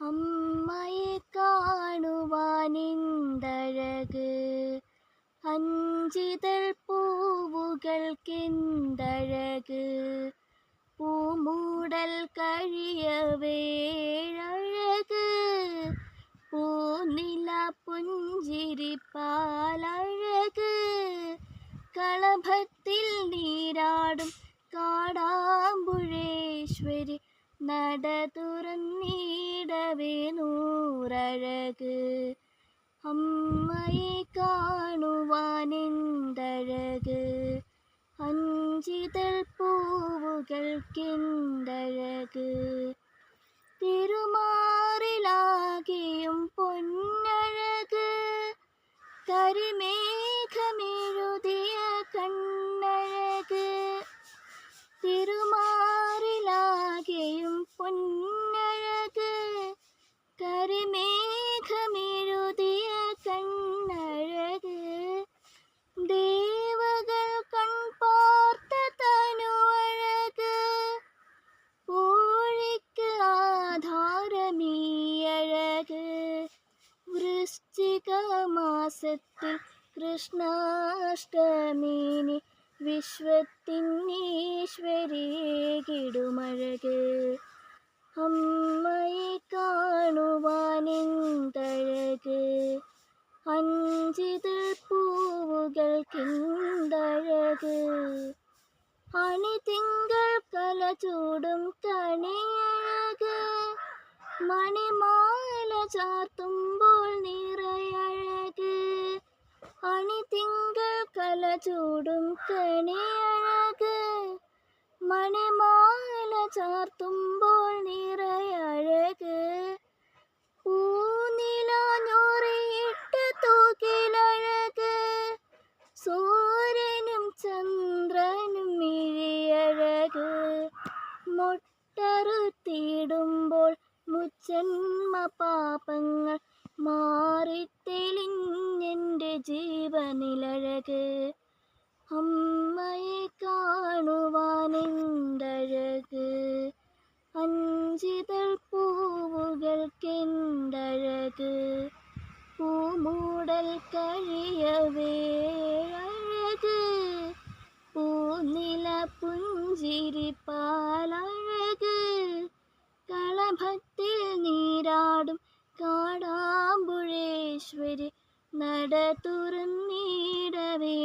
അമ്മയെ കാണുവാനെന്തഴക്, അഞ്ചിതൾ പൂവുകൾക്കെന്തഴക്, പൂമൂടൽ കഴിയവേഴഴക്, പൂനില പുഞ്ചിരിപ്പാലഴക്, കളഭത്തിൽ നീരാടും കാടാമ്പുഴേശ്വരി, നട തുറന്നിടവേ നൂറഴക്. അമ്മയെ കാണുവാനെന്തഴക്, അഞ്ചിതൾ പൂവുകൾക്കെന്തഴക്, തിരുമാറിലാകെയും പൊന്നഴക്, കരിമേഘമെഴുതിയ കണ്ണഴക്, തിരുമാറിലാകെയും പൊന്നഴക്, കരിമേഘമെഴുതിയ കണ്ണഴക്, ദേവകൾ കൺപാർത്ത തനുവഴക്, പൂഴിക്ക് ആധാരമീയഴക്, വൃശ്ചിക മാസത്തിൽ കൃഷ്ണാഷ്ടമിനി വിശ്വത്തിനീശ്വരിയേകിടുമഴക്. അമ്മയെ കാണുവാനെന്തഴക്, അഞ്ചിതൾ പൂവുകൾക്കെന്തഴക്, അണിതിങ്കൾ കലചൂടും കണിയഴക്, മണിമാല ചാർത്തുമ്പോൾ നിറയഴക്, അണിതിങ്കൾ കലചൂടും കണിയഴക്, മണിമാല ചാർത്തുമ്പോൾ നിറയഴക്, പൂനില ഞൊറിയിട്ട തൂകിലഴക്, സൂര്യനും ചന്ദ്രനും മിഴിയഴക്, മൊട്ടറുത്തിടുമ്പോൾ മുജ്ജന്മ പാപങ്ങൾ മാറിത്തെളിഞ്ഞെൻ്റെ ജീവനിലഴക്. അമ്മയെ കാണുവാനെന്തഴക്, അഞ്ചിതൾ പൂവുകൾക്കെന്തഴക്, പൂമൂടൽ കഴിയവേഴഴക്, പൂനില പുഞ്ചിരിപ്പാലഴക്, കളഭത്തിൽ നീരാടും കാടാമ്പുഴേശ്വരി, നട തുറന്നിടവേ